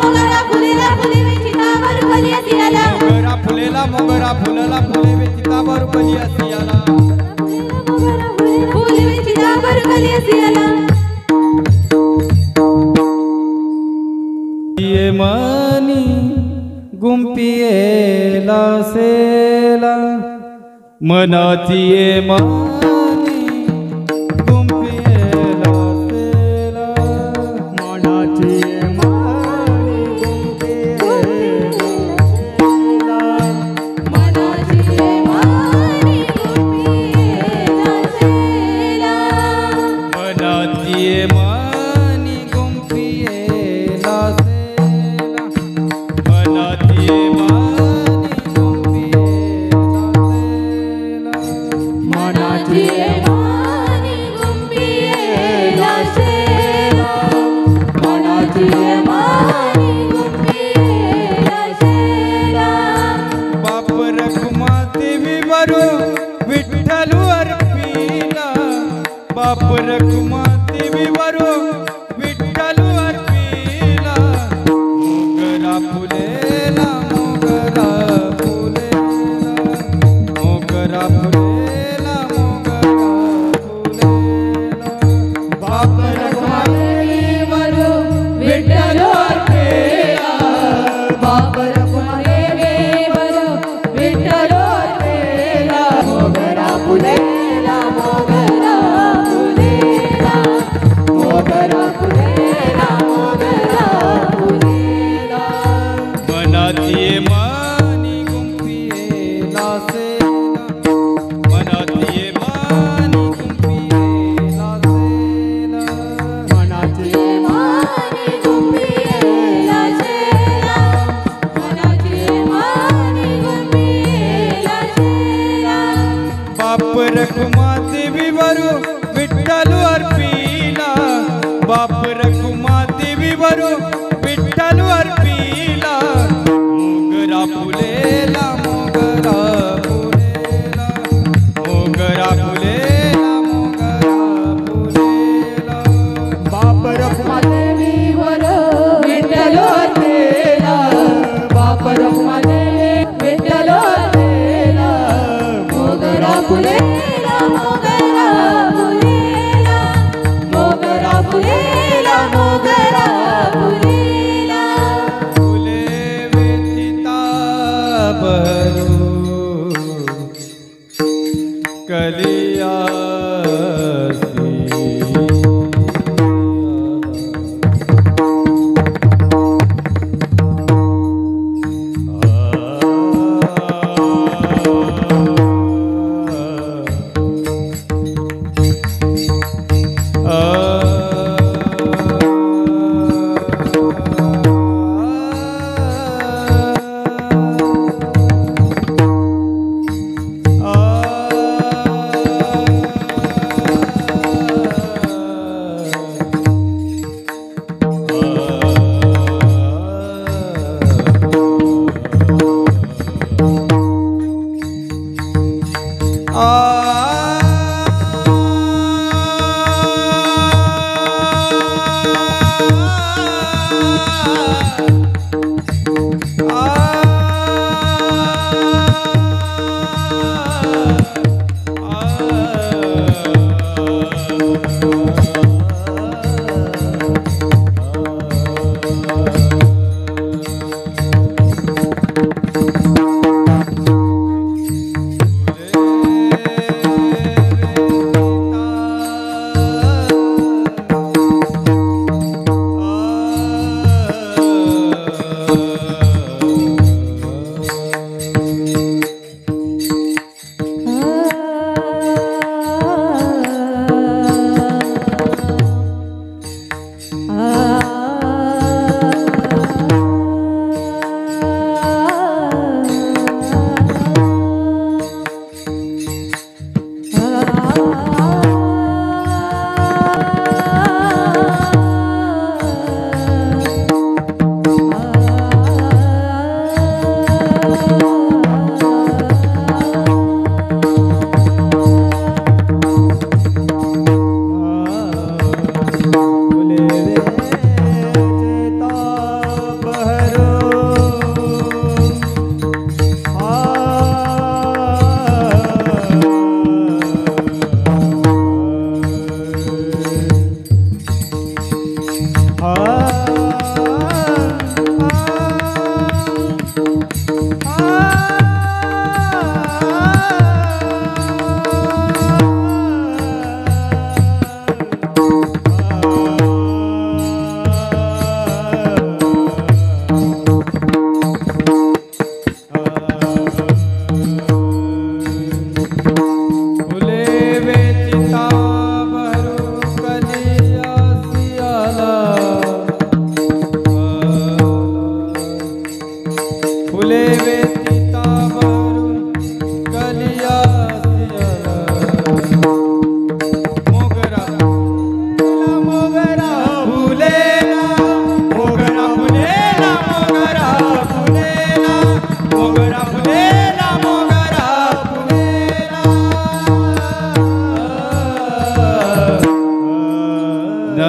फुले चितावर बली असियाला ये मनी गुंपियेला सेला मनाची ये मनी गुंपियेला सेला मनाची मानी मनाची ये मनी गुंपियेला सेला मनाची ये मनी गुंपियेला सेला बाप रखुमाते विवरू विठ्ठल अर्पिला बाप रखुमाते विवरू विठ्ठल अर्पिला मोगरा फुलेला मोगरा फुलेला मोगरा फुलेला मोगरा फुलेला बाप रखुमाते विवरू विठ्ठल अर्पिला मनाची ये मानी गुंपियेला सेला मनाची ये मानी गुंपियेला सेला बाप रखुमाते विवरू विठ्ठल अर्पिला बाप रखुमाते विवरू विठ्ठल अर्पिला मोगरा फुलेला मोगरा फुलेला मोगरा फुलेला मोगरा फुलेला बाप रखुमाते विठ्ठल अर्पिला बाप रखुमाते विठ्ठल अर्पिला मोगरा फुलेला फुले व्यथिता भरू कलिया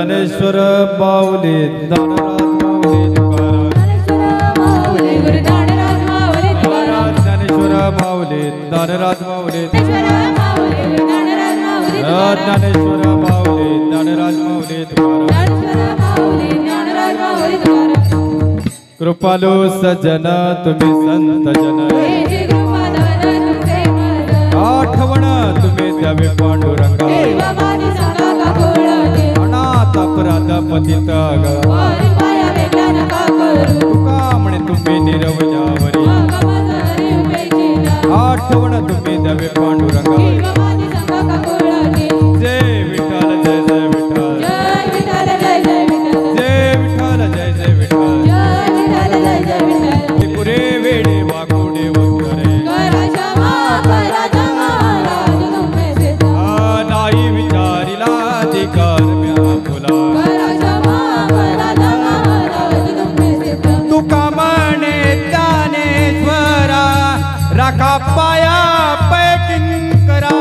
ज्ञानेश्वर माऊली ज्ञानराज माऊली तुकाराम ज्ञानेश्वर माऊली ज्ञानराज माऊली ज्ञानेश्वर माऊली ज्ञानराज माऊली तुकाराम कृपालू सज्जन तुम्ही संत जन आठवण तुम्ही द्यावे पांडुरंगा अनाथ अपराध पतित तुका म्हणे तुम्ही निरवजावरी आठवण तुम्ही द्यावे पांडुरंगा जय विठ्ठल जय जय विठ्ठल जय विठ्ठल जय जय विठ्ठल पुरे वेडे वाकुडे वगैरे नाही विचारिला अधिकार म्या फुला तुका म्हणे ज्ञानेश्वरा राखा पाया पैकिंकरा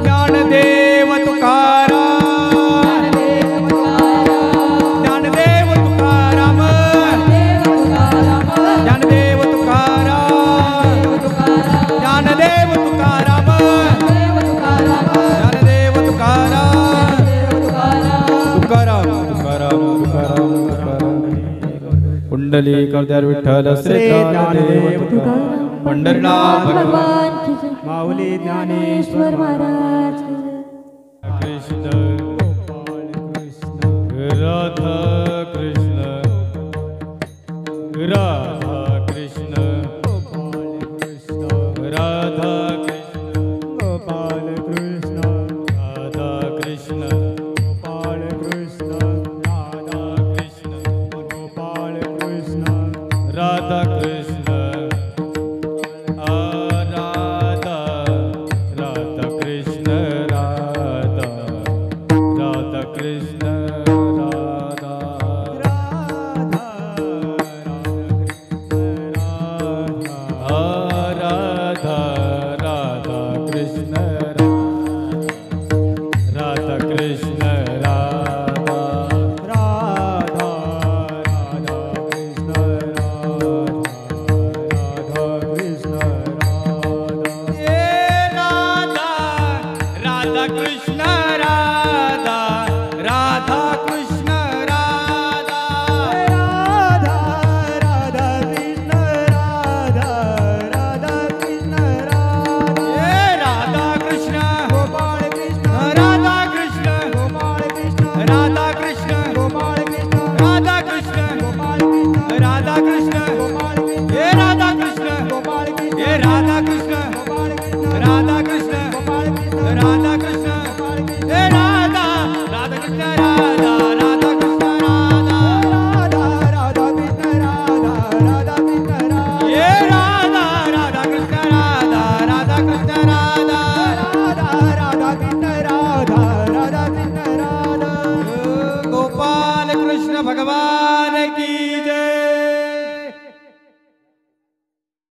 ज्ञानदेव तुकाराम ज्ञानदेव तुकाराम ज्ञानदेव तुकाराम ज्ञानदेव तुकाराम ज्ञानदेव तुकाराम तुकाराम तुकाराम तुकाराम कुंडली करद्यार विठ्ठल श्री ज्ञानदेव तुकाराम पंढरनाथ भगवान माऊली ज्ञानेश्वर महाराज कृष्ण राधा कृष्ण राधा कृष्ण राधा कृष्ण गोपाल कृष्ण राधा कृष्ण गोपाल कृष्ण राधा कृष्ण गोपाल कृष्ण राधा कृष्ण